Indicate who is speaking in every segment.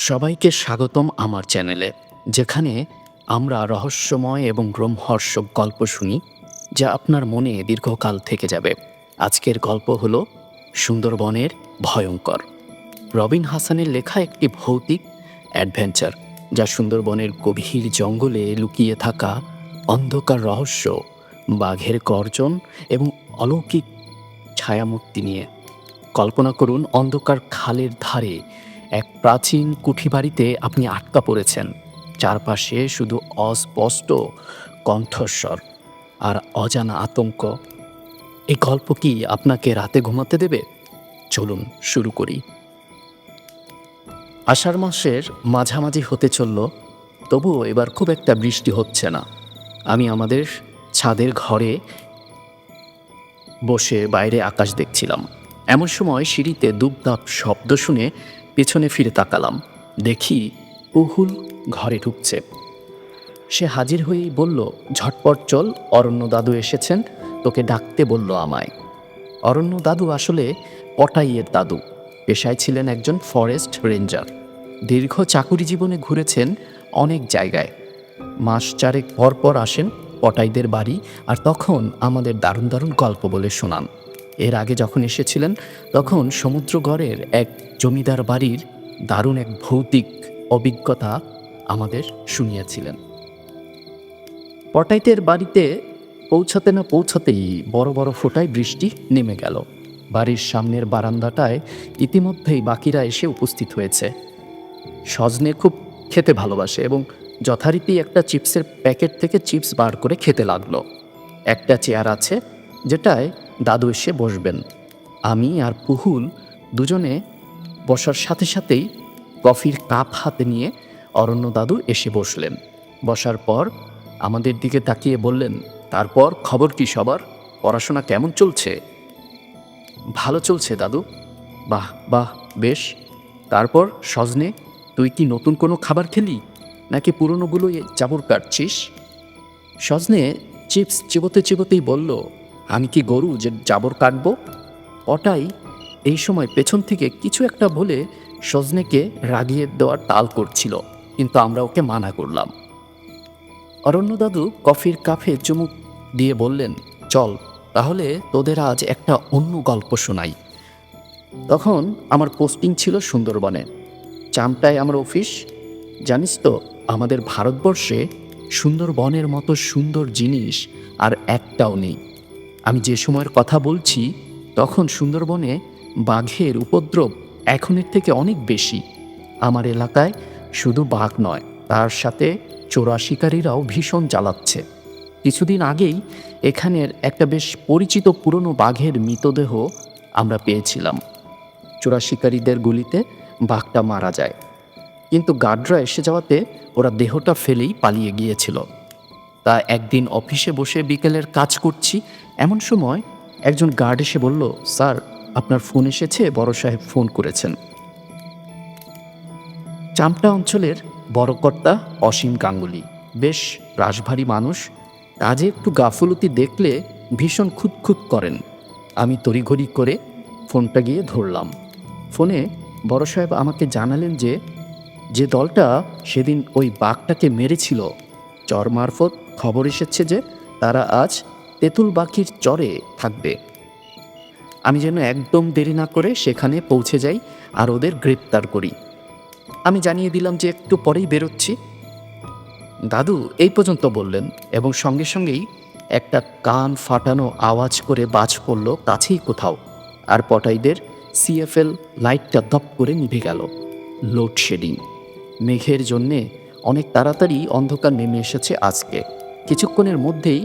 Speaker 1: সবাইকে স্বাগতম আমার চ্যানেলে, যেখানে আমরা রহস্যময় এবং রোমহর্ষক গল্প শুনি, যা আপনার মনে দীর্ঘকাল থেকে যাবে। আজকের গল্প হলো সুন্দরবনের ভয়ঙ্কর। রবিন হাসানের লেখা একটি ভৌতিক অ্যাডভেঞ্চার, যা সুন্দরবনের গভীর জঙ্গলে লুকিয়ে থাকা অন্ধকার রহস্য, বাঘের গর্জন এবং অলৌকিক ছায়ামূর্তি নিয়ে। কল্পনা করুন, অন্ধকার খালের ধারে এক প্রাচীন কুঠিবাড়িতে আপনি আটকা পড়েছেন। চারপাশে শুধু অস্পষ্ট কণ্ঠস্বর আর অজানা আতঙ্ক। এই গল্প কি আপনাকে রাতে ঘুমাতে দেবে? চলুন শুরু করি। আষাঢ় মাসের মাঝামাঝি হতে চলল, তবুও এবার খুব একটা বৃষ্টি হচ্ছে না। আমি আমাদের ছাদের ঘরে বসে বাইরে আকাশ দেখছিলাম। এমন সময় সিঁড়িতে দুপদাপ শব্দ শুনে পেছনে ফিরে তাকালাম। দেখি পুহুল ঘরে ঢুকছে। সে হাজির হয়েই বলল, ঝটপট চল, অরণ্য দাদু এসেছেন, তোকে ডাকতে বলল আমায়। অরণ্য দাদু আসলে পটাইয়ের দাদু। পেশায় ছিলেন একজন ফরেস্ট রেঞ্জার। দীর্ঘ চাকুরি জীবনে ঘুরেছেন অনেক জায়গায়। মাস চারেক পর পর আসেন পটাইদের বাড়ি, আর তখন আমাদের দারুণ দারুণ গল্প বলে শোনান। এর আগে যখন এসেছিলেন, তখন সমুদ্রগড়ের এক জমিদার বাড়ির দারুণ এক ভৌতিক অভিজ্ঞতা আমাদের শুনিয়েছিলেন। পটাইতের বাড়িতে পৌঁছাতে না পৌঁছাতেই বড় বড় ফোঁটায় বৃষ্টি নেমে গেল। বাড়ির সামনের বারান্দাটায় ইতিমধ্যেই বাকিরা এসে উপস্থিত হয়েছে। সজনে খুব খেতে ভালোবাসে এবং যথারীতি একটা চিপসের প্যাকেট থেকে চিপস বার করে খেতে লাগলো। একটা চেয়ার আছে যেটায় দাদু এসে বসবেন। আমি আর পুহুল দুজনে বসার সাথে সাথেই কফির কাপ হাতে নিয়ে অরণ্য দাদু এসে বসলেন। বসার পর আমাদের দিকে তাকিয়ে বললেন, তারপর খবর কি সবার? পড়াশোনা কেমন চলছে? ভালো চলছে দাদু। বাহ বাহ, বেশ। তারপর সজনে, তুই কি নতুন কোনো খাবার খেলি, নাকি পুরনোগুলোই চাবুর কাটছিস? সজনে চিপস চিবোতে চিবোতেই বলল, আমি কি গরু যে জাবর কাটবো? পটাই এই সময় পেছন থেকে কিছু একটা বলে সজনেকে রাগিয়ে দেওয়ার তাল করছিল, কিন্তু আমরা ওকে মানা করলাম। অরণ্য দাদু কফির কাপে চুমুক দিয়ে বললেন, চল তাহলে তোদের আজ একটা অন্য গল্প শোনাই। তখন আমার পোস্টিং ছিল সুন্দরবনে। চামটায় আমার অফিস। জানিস তো, আমাদের ভারতবর্ষে সুন্দরবনের মতো সুন্দর জিনিস আর একটাও নেই। আমি যে সময়ের কথা বলছি, তখন সুন্দরবনে বাঘের উপদ্রব এখনের থেকে অনেক বেশি। আমার এলাকায় শুধু বাঘ নয়, তার সাথে চোরা শিকারীরাও ভীষণ জ্বালাচ্ছে। কিছুদিন আগেই এখানের একটা বেশ পরিচিত পুরনো বাঘের মৃতদেহ আমরা পেয়েছিলাম। চোরা শিকারীদের গুলিতে বাঘটা মারা যায়, কিন্তু গার্ডরা এসে যাওয়াতে ওরা দেহটা ফেলেই পালিয়ে গিয়েছিল। তা একদিন অফিসে বসে বিকেলের কাজ করছি, এমন সময় একজন গার্ড এসে বলল, স্যার, আপনার ফোন এসেছে, বড় সাহেব ফোন করেছেন। চামটা অঞ্চলের বড় কর্তা অসীম গাঙ্গুলি বেশ রাশভারী মানুষ। কাজে একটু গাফলতি দেখলে ভীষণ খুঁতখুত করেন। আমি তড়িঘড়ি করে ফোনটা গিয়ে ধরলাম। ফোনে বড় সাহেব আমাকে জানালেন যে যে দলটা সেদিন ওই বাঘটাকে মেরেছিল, চর মারফত খবর এসেছে যে তারা আজ তেঁতুলবাকির চরে থাকবে। আমি যেন একদম দেরি না করে সেখানে পৌঁছে যাই আর ওদের গ্রেপ্তার করি। আমি জানিয়ে দিলাম যে একটু পরেই বেরোচ্ছি। দাদু এই পর্যন্ত বললেন এবং সঙ্গে সঙ্গেই একটা কান ফাটানো আওয়াজ করে বাজ পড়ল কাছেই কোথাও, আর পটাইদের সিএফএল লাইটটা দপ করে নিভে গেল। লোডশেডিং। মেঘের জন্যে অনেক তাড়াতাড়ি অন্ধকার নেমে এসেছে আজকে। কিছুক্ষণের মধ্যেই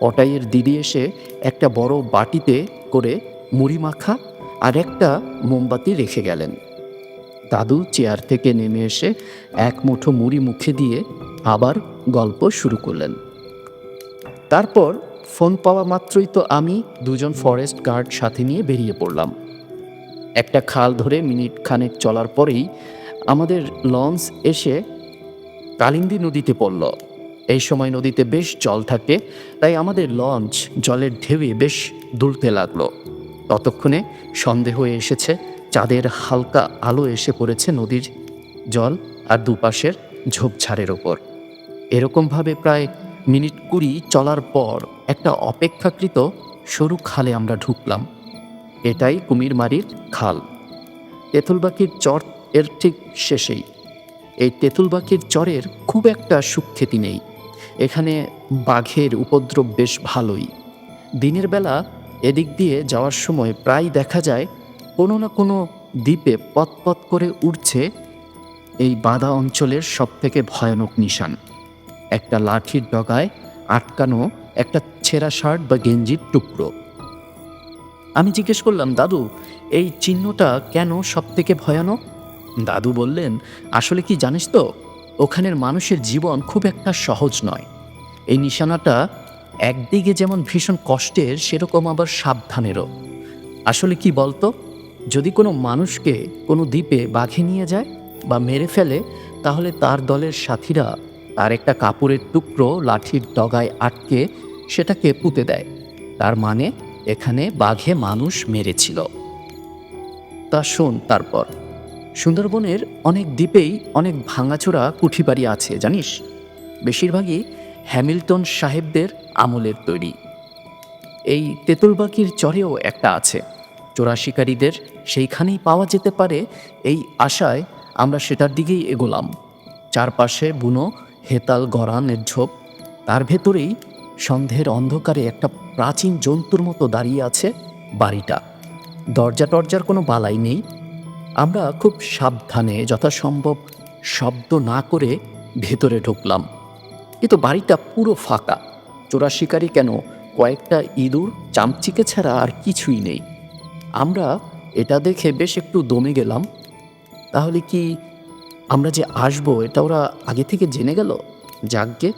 Speaker 1: পটাইয়ের দিদি এসে একটা বড় বাটিতে করে মুড়ি মাখা আর একটা মোমবাতি রেখে গেলেন। দাদু চেয়ার থেকে নেমে এসে এক মুঠো মুড়ি মুখে দিয়ে আবার গল্প শুরু করলেন। তারপর ফোন পাওয়া মাত্রই তো আমি দুজন ফরেস্ট গার্ড সাথে নিয়ে বেরিয়ে পড়লাম। একটা খাল ধরে মিনিট খানেক চলার পরেই আমাদের লঞ্চ এসে কালিন্দী নদীতে পড়ল। এই সময় নদীতে বেশ জল থাকে, তাই আমাদের লঞ্চ জলের ঢেউয়ে বেশ দুলতে লাগলো। ততক্ষণে সন্ধে হয়ে এসেছে, চাঁদের হালকা আলো এসে পড়েছে নদীর জল আর দুপাশের ঝোপঝাড়ের ওপর। এরকমভাবে প্রায় মিনিট 20 চলার পর একটা অপেক্ষাকৃত সরু খালে আমরা ঢুকলাম। এটাই কুমিরমারির খাল, তেঁতুলবাকির চর এর ঠিক শেষেই। এই তেঁতুলবাকির চরের খুব একটা সুখ্যাতি নেই। এখানে বাঘের উপদ্রব বেশ ভালোই। দিনের বেলা এদিক দিয়ে যাওয়ার সময় প্রায় দেখা যায় কোনো না কোনো দ্বীপে পতপত করে উঠছে এই বাঁধা অঞ্চলের সবথেকে ভয়ানক নিশান, একটা লাঠির ডগায় আটকানো একটা ছেঁড়া শার্ট বা গেঞ্জির টুকরো। আমি জিজ্ঞেস করলাম, দাদু, এই চিহ্নটা কেন সবথেকে ভয়ানক? দাদু বললেন, আসলে কি জানিস তো, ওখানের মানুষের জীবন খুব একটা সহজ নয়। এই নিশানাটা একদিকে যেমন ভীষণ কষ্টের, সেরকম আবার সাবধানেরও। আসলে কি বলতো, যদি কোনো মানুষকে কোনো দ্বীপে বাঘে নিয়ে যায় বা মেরে ফেলে, তাহলে তার দলের সাথীরা তার একটা কাপড়ের টুকরো লাঠির ডগায় আটকে সেটাকে পুঁতে দেয়। তার মানে এখানে বাঘে মানুষ মেরেছিল। তা শোন, তারপর সুন্দরবনের অনেক দ্বীপেই অনেক ভাঙাচোরা কুঠিবাড়ি আছে জানিস। বেশিরভাগই হ্যামিল্টন সাহেবদের আমলের তৈরি। এই তেঁতুলবাকির চরেও একটা আছে। চোরা শিকারীদের সেইখানেই পাওয়া যেতে পারে এই আশায় আমরা সেটার দিকেই এগোলাম। চারপাশে বুনো হেতাল গরানের ঝোপ, তার ভেতরেই সন্ধ্যের অন্ধকারে একটা প্রাচীন জন্তুর মতো দাঁড়িয়ে আছে বাড়িটা। দরজা টরজার কোনো বালাই নেই। আমরা খুব সাবধানে যথাসম্ভব শব্দ না করে ভেতরে ঢুকলাম। কিন্তু বাড়িটা পুরো ফাঁকা। চোরা শিকারি কেন, কয়েকটা ইঁদুর চামচিকে ছাড়া আর কিছুই নেই। আমরা এটা দেখে বেশ একটু দমে গেলাম। তাহলে কি আমরা যে আসবো এটা ওরা আগে থেকে জেনে গেল? যাকগে,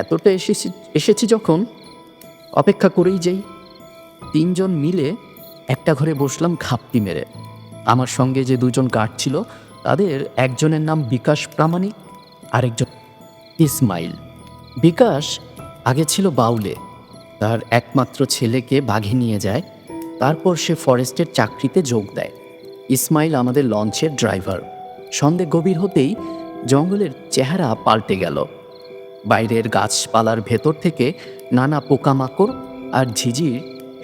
Speaker 1: এতটা এসেছি যখন, অপেক্ষা করেই যাই। 3 জন মিলে একটা ঘরে বসলাম ঘাপটি মেরে। আমার সঙ্গে যে 2 জন গার্ড ছিল, তাদের একজনের নাম বিকাশ প্রামাণিক, আরেকজন ইসমাইল। বিকাশ আগে ছিল বাউলে, তার একমাত্র ছেলেকে বাঘে নিয়ে যায়, তারপর সে ফরেস্টের চাকরিতে যোগ দেয়। ইসমাইল আমাদের লঞ্চের ড্রাইভার। সন্ধে গভীর হতেই জঙ্গলের চেহারা পাল্টে গেল। বাইরের গাছপালার ভেতর থেকে নানা পোকামাকড় আর ঝিঝির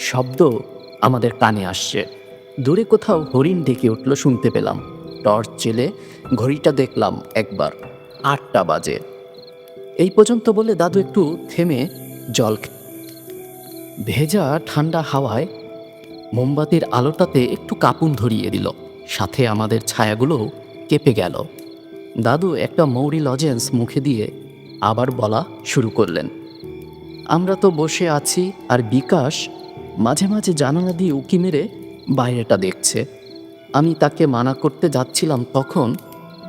Speaker 1: শব্দ আমাদের কানে আসছে। দূরে কোথাও হরিণ ডেকে উঠল শুনতে পেলাম। টর্চ জেলে ঘড়িটা দেখলাম, একবার 8টা বাজে। এই পর্যন্ত বলে দাদু একটু থেমে জল ভেজা ঠান্ডা হাওয়ায় মোমবাতির আলোটাতে একটু কাঁপুন ধরিয়ে দিল, সাথে আমাদের ছায়াগুলোও কেঁপে গেল। দাদু একটা মৌরি লজেন্স মুখে দিয়ে আবার বলা শুরু করলেন, আমরা তো বসে আছি আর বিকাশ মাঝে মাঝে জানালা দিয়ে উঁকি মেরে বাইরেটা দেখছে। আমি তাকে মানা করতে যাচ্ছিলাম, তখন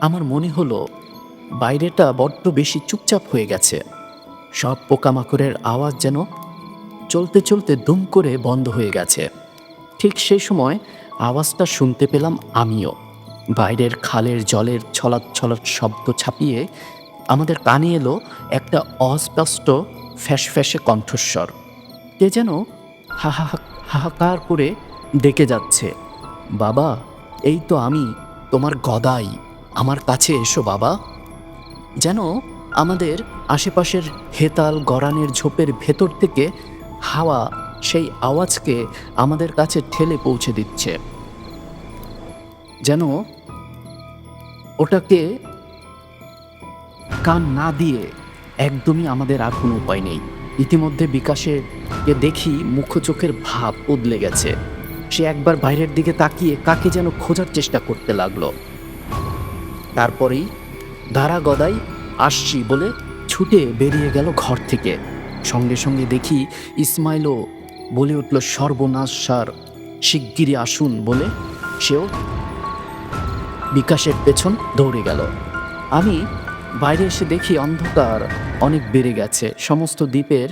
Speaker 1: আমার মনে হলো বাইরেটা বড্ড বেশি চুপচাপ হয়ে গেছে। সব পোকামাকড়ের আওয়াজ যেন চলতে চলতে দুম করে বন্ধ হয়ে গেছে। ঠিক সেই সময় আওয়াজটা শুনতে পেলাম আমিও। বাইরের খালের জলের ছলাৎ ছলাৎ শব্দ ছাপিয়ে আমাদের কানে এলো একটা অস্পষ্ট ফ্যাসফ্যাসে কণ্ঠস্বর। কে যেন হাহাকার করে ডেকে যাচ্ছে, বাবা, এই তো আমি, তোমার গদাই, আমার কাছে এসো বাবা। যেন আমাদের আশেপাশের হেতাল গরানের ঝোপের ভেতর থেকে হাওয়া সেই আওয়াজকে আমাদের কাছে ঠেলে পৌঁছে দিচ্ছে। যেন ওটাকে কান না দিয়ে একদমই আমাদের আর কোনো উপায় নেই। ইতিমধ্যে বিকাশকে দেখি মুখ চোখের ভাব বদলে গেছে। সে একবার বাইরের দিকে তাকিয়ে কাকে যেন খোঁজার চেষ্টা করতে লাগলো। তারপরেই ধারা গদাই আসছি বলে ছুটে বেরিয়ে গেল ঘর থেকে। সঙ্গে সঙ্গে দেখি ইসমাইলও বলে উঠল, সর্বনাশ স্যার, শিগগিরই আসুন বলে সেও বিকাশের পেছন দৌড়ে গেল। আমি বাইরে এসে দেখি অন্ধকার অনেক বেড়ে গেছে। সমস্ত দ্বীপের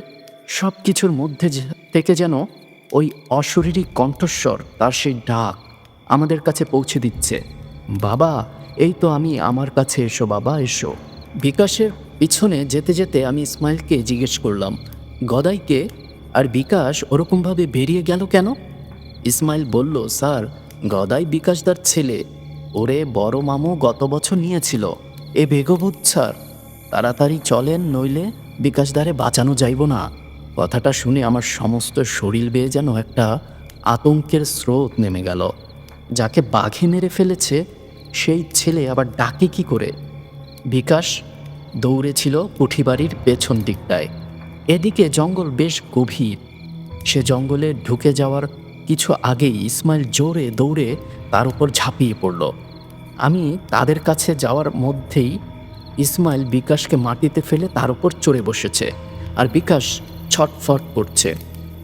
Speaker 1: সব কিছুর মধ্যে থেকে যেন ওই অশরীরী কণ্ঠস্বর, তার সেই ডাক আমাদের কাছে পৌঁছে দিচ্ছে, বাবা, এই তো আমি, আমার কাছে এসো বাবা, এসো। বিকাশের পিছনে যেতে যেতে আমি ইসমাইলকে জিজ্ঞেস করলাম, গদাইকে? আর বিকাশ ওরকমভাবে বেরিয়ে গেল কেন? ইসমাইল বলল, স্যার, গদাই বিকাশদার ছেলে। ওরে বড় মামু গত বছর নিয়েছিল, এ বেগবুত স্যার, তাড়াতাড়ি চলেন, নইলে বিকাশদারে বাঁচানো যাইব না। কথাটা শুনে আমার সমস্ত শরীর বেয়ে যেন একটা আতঙ্কের স্রোত নেমে গেল। যাকে বাঘে মেরে ফেলেছে সেই ছেলে আবার ডাকে কি করে? বিকাশ দৌড়েছিল কুঠিবাড়ির পেছন দিকটায়। এদিকে জঙ্গল বেশ গভীর। সে জঙ্গলে ঢুকে যাওয়ার কিছু আগেই ইসমাইল জোরে দৌড়ে তার উপর ঝাঁপিয়ে পড়ল। আমি তাদের কাছে যাওয়ার মধ্যেই ইসমাইল বিকাশকে মাটিতে ফেলে তার উপর চড়ে বসেছে, আর বিকাশ ছটফট করছে।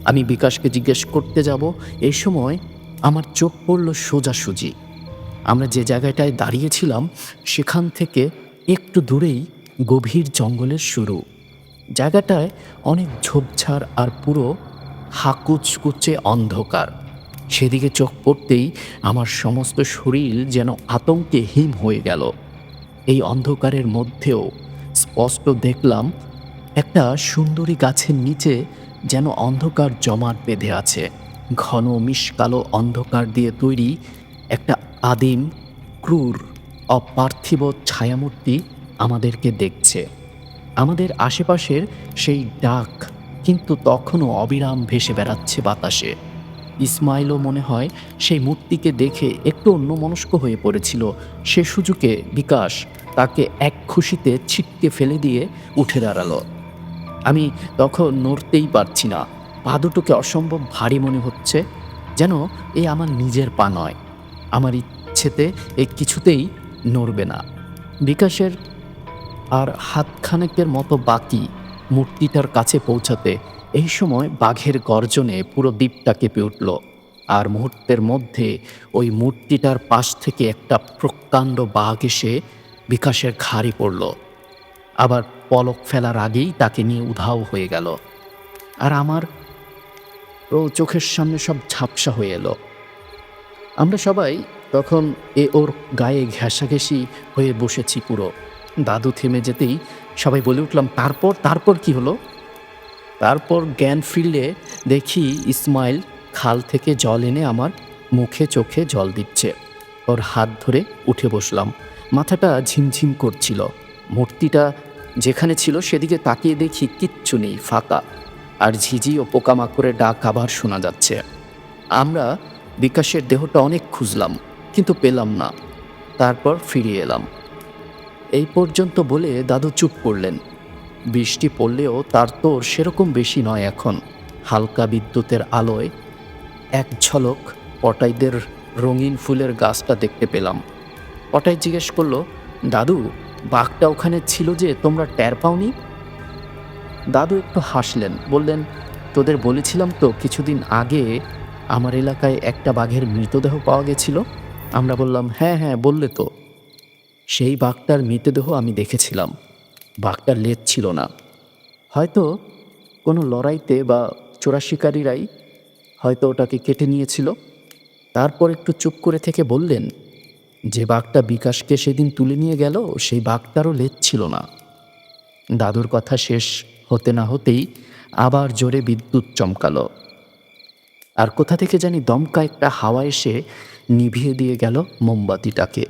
Speaker 1: আমি বিকাশকে জিজ্ঞেস করতে যাব, এই সময় আমার চোখ পড়ল সোজাসুজি। আমরা যে জায়গাটায় দাঁড়িয়েছিলাম সেখান থেকে একটু দূরেই গভীর জঙ্গলের শুরু। জায়গাটায় অনেক ঝোপঝাড় আর পুরো হাকুচকুচে অন্ধকার। সেদিকে চোখ পড়তেই আমার সমস্ত শরীর যেন আতঙ্কে হিম হয়ে গেল। এই অন্ধকারের মধ্যেও স্পষ্ট দেখলাম একটা সুন্দরী গাছের নিচে যেন অন্ধকার জমাট বেঁধে আছে। ঘন মিশকালো অন্ধকার দিয়ে তৈরি একটা আদিম, ক্রূর, অপার্থিব ছায়ামূর্তি আমাদেরকে দেখছে। আমাদের আশেপাশের সেই ডাক কিন্তু তখনও অবিরাম ভেসে বেড়াচ্ছে বাতাসে। ইসমাইলও মনে হয় সেই মূর্তিকে দেখে একটু অন্যমনস্ক হয়ে পড়েছিল। সে সুযোগে বিকাশ তাকে এক খুশিতে ছিটকে ফেলে দিয়ে উঠে দাঁড়ালো। আমি তখন নড়তেই পারছি না। পা দুটোকে অসম্ভব ভারী মনে হচ্ছে, যেন এ আমার নিজের পা নয়। আমার ইচ্ছেতে এ কিছুতেই নড়বে না। বিকাশের আর হাতখানেকের মতো বাকি মূর্তিটার কাছে পৌঁছাতে এই সময় বাঘের গর্জনে পুরো দ্বীপটা কেঁপে উঠল। আর মুহূর্তের মধ্যে ওই মূর্তিটার পাশ থেকে একটা প্রকাণ্ড বাঘ এসে বিকাশের ঘাড়ে পড়ল, আবার পলক ফেলার আগেই তাকে নিয়ে উধাও হয়ে গেল। আর আমার চোখের সামনে সব ঝাপসা হয়ে এলো। আমরা সবাই তখন ওর গায়ে ঘেঁষাঘেঁষি হয়ে বসেছি পুরো। দাদু থেমে যেতেই সবাই বলে উঠলাম, তারপর তারপর কি হলো? তারপর জ্ঞান ফিরলে দেখি ইসমাইল খাল থেকে জল এনে আমার মুখে চোখে জল দিচ্ছে। ওর হাত ধরে উঠে বসলাম। মাথাটা ঝিমঝিম করছিল। মূর্তিটা যেখানে ছিল সেদিকে তাকিয়ে দেখি কিচ্ছু নেই, ফাঁকা। আর ঝিঝি ও পোকামাকড়ের ডাক আবার শোনা যাচ্ছে। আমরা বিকাশের দেহটা অনেক খুঁজলাম, কিন্তু পেলাম না। তারপর ফিরে এলাম। এই পর্যন্ত বলে দাদু চুপ করলেন। বৃষ্টি পড়লেও তার তোর সেরকম বেশি নয় এখন। হালকা বিদ্যুতের আলোয় এক ঝলক পটাইদের রঙিন ফুলের গাছটা দেখতে পেলাম। পটাই জিজ্ঞেস করলো, দাদু, বাঘটা ওখানে ছিল যে তোমরা টের পাওনি? দাদু একটু হাসলেন, বললেন, তোদের বলেছিলাম তো কিছুদিন আগে আমার এলাকায় একটা বাঘের মৃতদেহ পাওয়া গেছিল। আমরা বললাম, হ্যাঁ হ্যাঁ বললে তো। সেই বাঘটার মৃতদেহ আমি দেখেছিলাম। বাঘটার লেজ ছিল না। হয়তো কোনো লড়াইতে বা চোরা শিকারীরাই হয়তো ওটাকে কেটে নিয়েছিল। তারপর একটু চুপ করে থেকে বললেন, যে বাঘটা বিকাশকে সেদিন তুলে নিয়ে গেল সেই বাঘটারও লেজ ছিল না। দাদুর কথা শেষ হতে না হতেই আবার জোরে বিদ্যুৎ চমকালো। আর কোথা থেকে জানি দমকা একটা হাওয়া এসে নিভিয়ে দিয়ে গেল মোমবাতিটাকে।